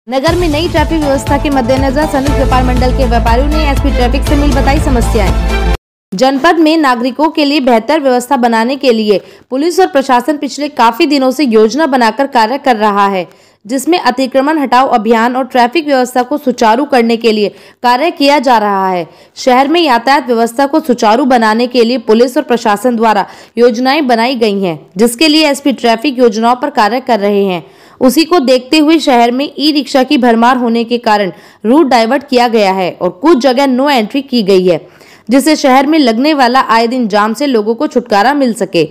नगर में नई ट्रैफिक व्यवस्था के मद्देनजर संयुक्त व्यापार मंडल के व्यापारियों ने एसपी ट्रैफिक से मिल बताई समस्याएं। जनपद में नागरिकों के लिए बेहतर व्यवस्था बनाने के लिए पुलिस और प्रशासन पिछले काफी दिनों से योजना बनाकर कार्य कर रहा है, जिसमें अतिक्रमण हटाओ अभियान और ट्रैफिक व्यवस्था को सुचारू करने के लिए कार्य किया जा रहा है। शहर में यातायात व्यवस्था को सुचारू बनाने के लिए पुलिस और प्रशासन द्वारा योजनाएं बनाई गई हैं, जिसके लिए एसपी ट्रैफिक योजनाओं पर कार्य कर रहे हैं। उसी को देखते हुए शहर में ई रिक्शा की भरमार होने के कारण रूट डाइवर्ट किया गया है और कुछ जगह नो एंट्री की गई है, जिससे शहर में लगने वाला आए दिन जाम से लोगों को छुटकारा मिल सके।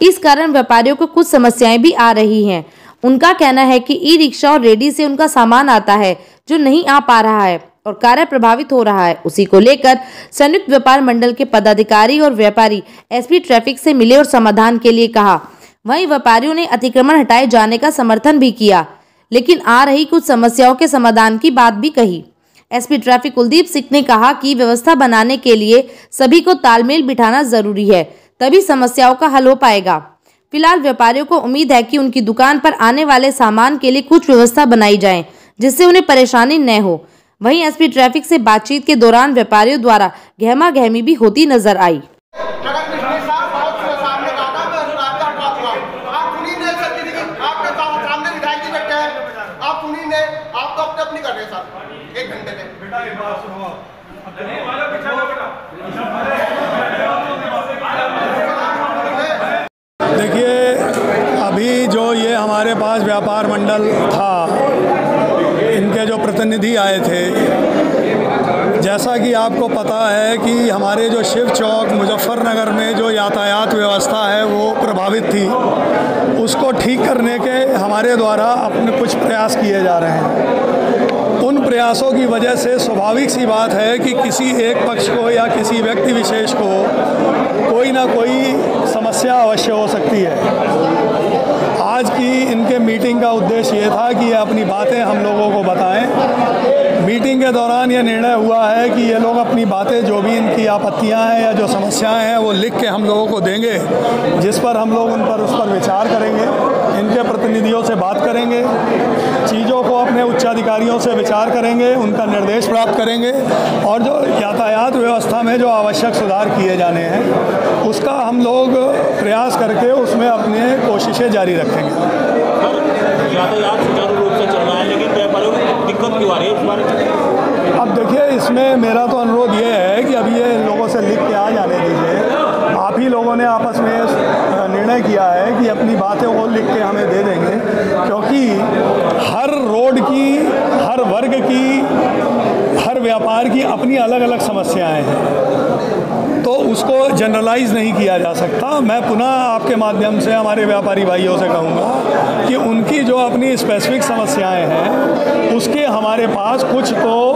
इस कारण व्यापारियों को कुछ समस्याएं भी आ रही हैं। उनका कहना है कि ई रिक्शा और रेडी से उनका सामान आता है जो नहीं आ पा रहा है और कार्य प्रभावित हो रहा है। उसी को लेकर संयुक्त व्यापार मंडल के पदाधिकारी और व्यापारी एसपी ट्रैफिक से मिले और समाधान के लिए कहा। वहीं व्यापारियों ने अतिक्रमण हटाए जाने का समर्थन भी किया, लेकिन आ रही कुछ समस्याओं के समाधान की बात भी कही। एसपी ट्रैफिक कुलदीप सिंह ने कहा कि व्यवस्था बनाने के लिए सभी को तालमेल बिठाना जरूरी है, तभी समस्याओं का हल हो पाएगा। फिलहाल व्यापारियों को उम्मीद है कि उनकी दुकान पर आने वाले सामान के लिए कुछ व्यवस्था बनाई जाए, जिससे उन्हें परेशानी न हो। वहीं एसपी ट्रैफिक से बातचीत के दौरान व्यापारियों द्वारा गहमा गहमी भी होती नजर आई। देखिए, अभी जो ये हमारे पास व्यापार मंडल था, इनके जो प्रतिनिधि आए थे, जैसा कि आपको पता है कि हमारे जो शिव चौक मुजफ्फरनगर में जो यातायात व्यवस्था है वो प्रभावित थी, उसको ठीक करने के हमारे द्वारा अपने कुछ प्रयास किए जा रहे हैं। उन प्रयासों की वजह से स्वाभाविक सी बात है कि किसी एक पक्ष को या किसी व्यक्ति विशेष को कोई ना कोई समस्या अवश्य हो सकती है। आज की इनके मीटिंग का उद्देश्य ये था कि ये अपनी बातें हम लोगों को बताएं। मीटिंग के दौरान ये निर्णय हुआ है कि ये लोग अपनी बातें, जो भी इनकी आपत्तियां हैं या जो समस्याएं हैं, वो लिख के हम लोगों को देंगे, जिस पर हम लोग उस पर विचार करेंगे, इनके प्रतिनिधियों से बात करेंगे, चीज़ों को अपने उच्चाधिकारियों से विचार करेंगे, उनका निर्देश प्राप्त करेंगे और जो यातायात व्यवस्था में जो आवश्यक सुधार किए जाने हैं उसका हम लोग प्रयास करके उसमें अपनी कोशिशें जारी रखेंगे। यातायात सुचारू रूप से चल रहा है, लेकिन व्यापारियों को दिक्कत क्यों आ रही है इस बारे में? अब देखिए, इसमें मेरा तो अनुरोध ये है कि अभी ये लोगों से लिख के आ जाने दीजिए। आप ही लोगों ने आपस में निर्णय किया है कि अपनी बातें वो लिख के हमें दे देंगे, क्योंकि हर रोड की, हर वर्ग की, हर व्यापार की अपनी अलग अलग समस्याएं हैं, तो उसको जनरलाइज नहीं किया जा सकता। मैं पुनः आपके माध्यम से हमारे व्यापारी भाइयों से कहूँगा कि उनकी जो अपनी स्पेसिफिक समस्याएं हैं उसके हमारे पास कुछ तो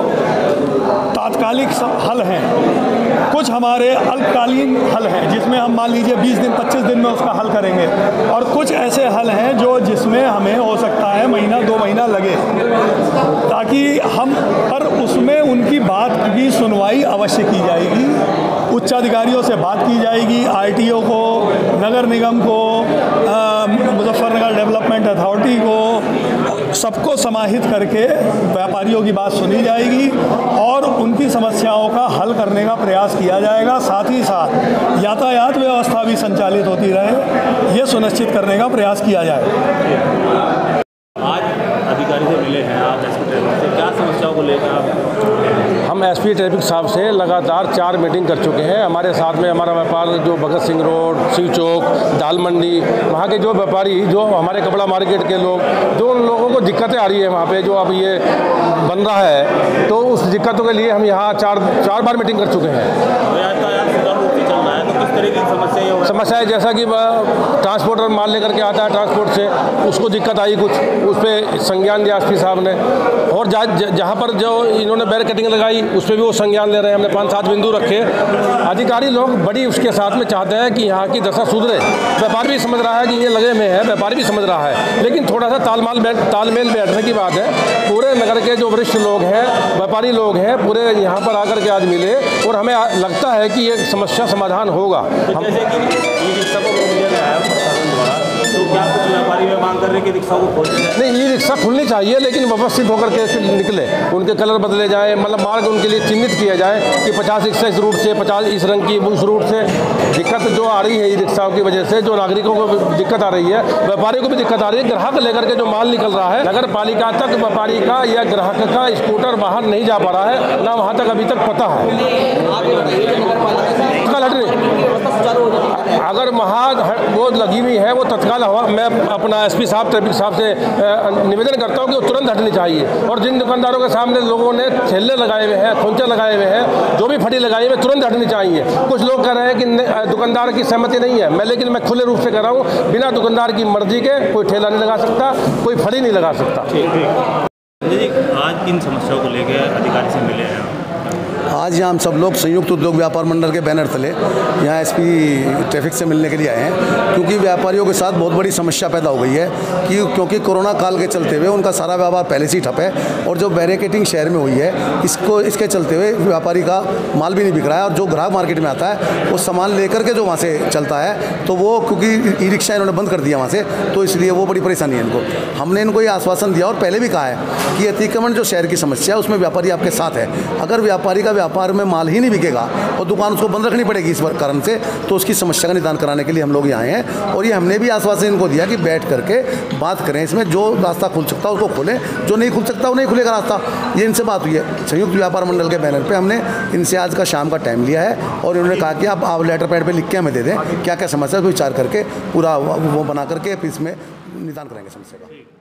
तात्कालिक हल हैं, कुछ हमारे अल्पकालीन हल हैं जिसमें हम मान लीजिए 20 दिन 25 दिन में उसका हल करेंगे, और कुछ ऐसे हल हैं जो जिसमें हमें हो सकता है महीना 2 महीना लगे, ताकि हम पर उसमें उनकी बात की सुनवाई अवश्य की जाएगी। उच्चाधिकारियों से बात की जाएगी, आरटीओ को, नगर निगम को, मुजफ्फरनगर डेवलपमेंट अथॉरिटी को, सबको समाहित करके व्यापारियों की बात सुनी जाएगी और उनकी समस्याओं का हल करने का प्रयास किया जाएगा। साथ ही साथ यातायात व्यवस्था भी संचालित होती रहे, ये सुनिश्चित करने का प्रयास किया जाएगा। आज अधिकारी से मिले हैं आप एसपी ट्रैफिक से, क्या समस्याओं को लेकर आप? हम एसपी ट्रैफिक साहब से लगातार 4 मीटिंग कर चुके हैं। हमारे साथ में हमारा व्यापार जो भगत सिंह रोड, शिव चौक, दाल मंडी, वहाँ के जो व्यापारी, जो हमारे कपड़ा मार्केट के लोग, जो उन लोगों को दिक्कतें आ रही है वहाँ पे, जो अब ये बन रहा है, तो उस दिक्कतों के लिए हम यहाँ 4 बार मीटिंग कर चुके हैं। यातायात सुचारू रूप से चल रहा है, तो किस तरह की समस्याएं जैसा कि ट्रांसपोर्टर माल लेकर के आता है ट्रांसपोर्ट से, उसको दिक्कत आई कुछ, उस पर संज्ञान दिया एसपी साहब ने, और जहाँ पर जो इन्होंने बैरिकेडिंग लगाई उस पर भी वो संज्ञान ले रहे हैं। हमने 5-7 बिंदु रखे। अधिकारी लोग बड़ी उसके साथ में चाहते हैं कि यहाँ की दशा सुधरे। व्यापार भी समझ रहा है कि ये लगे में है, व्यापारी भी समझ रहा है, लेकिन थोड़ा सा तालमेल बैठने की बात है। पूरे नगर के जो वरिष्ठ लोग हैं, व्यापारी लोग हैं, पूरे यहाँ पर आकर के आज मिले और हमें लगता है कि ये समस्या समाधान होगा। हम जैसे कि क्या कुछ व्यापारी में मांग कर रहे हैं कि रिक्शा को खोल दें? नहीं, ई रिक्शा खुलनी चाहिए, लेकिन व्यवस्थित होकर के निकले, उनके कलर बदले जाए, मतलब मार्ग उनके लिए चिन्हित किया जाए कि 50 रिक्शा इस रूट से, 50 इस रंग की उस रूट से। दिक्कत जो आ रही है ई रिक्शाओं की वजह से, जो नागरिकों को दिक्कत आ रही है, व्यापारियों को भी दिक्कत आ रही है। ग्राहक लेकर के जो माल निकल रहा है, नगर पालिका तक व्यापारी का या ग्राहक का स्कूटर बाहर नहीं जा पा रहा है, ना वहाँ तक अभी तक पता है। अगर वहाँ वो लगी हुई है, वो तत्काल मैं अपना एसपी साहब, ट्रैफिक साहब से निवेदन करता हूँ कि वो तुरंत हटनी चाहिए। और जिन दुकानदारों के सामने लोगों ने ठेले लगाए हुए हैं, खोंचे लगाए हुए हैं, जो भी फटी लगाई हुई है, तुरंत हटनी चाहिए। कुछ लोग कह रहे हैं कि दुकानदार की सहमति नहीं है, लेकिन मैं खुले रूप से कह रहा हूँ, बिना दुकानदार की मर्जी के कोई ठेला नहीं लगा सकता, कोई फड़ी नहीं लगा सकता। आज किन समस्याओं को लेकर अधिकारी से मिले हैं? आज यहाँ हम सब लोग संयुक्त उद्योग व्यापार मंडल के बैनर तले यहाँ एसपी ट्रैफिक से मिलने के लिए आए हैं, क्योंकि व्यापारियों के साथ बहुत बड़ी समस्या पैदा हो गई है क्योंकि कोरोना काल के चलते हुए उनका सारा व्यापार पहले से ही ठप है, और जो बैरिकेडिंग शहर में हुई है इसके चलते हुए व्यापारी का माल भी नहीं बिक रहा है, और जो ग्राहक मार्केट में आता है वो सामान लेकर के जो वहाँ से चलता है, तो वो क्योंकि ई रिक्शा इन्होंने बंद कर दिया वहाँ से, तो इसलिए वो बड़ी परेशानी है इनको। हमने इनको ये आश्वासन दिया और पहले भी कहा है कि अतिक्रमण जो शहर की समस्या है उसमें व्यापारी आपके साथ है। अगर व्यापारी का व्यापार में माल ही नहीं बिकेगा और दुकान उसको बंद रखनी पड़ेगी इस कारण से, तो उसकी समस्या का निदान कराने के लिए हम लोग यहाँ आए हैं। और ये हमने भी आश्वासन इनको दिया कि बैठ करके बात करें, इसमें जो रास्ता खुल सकता है उसको खोलें, जो नहीं खुल सकता वो नहीं खुलेगा रास्ता। ये इनसे बात हुई है संयुक्त व्यापार मंडल के बैनर पर। हमने इनसे आज का शाम का टाइम लिया है और इन्होंने कहा कि आप लेटर पैड पर लिख के हमें दे दें क्या क्या समस्या है, विचार करके पूरा वो बना करके इसमें निदान करेंगे समस्या का।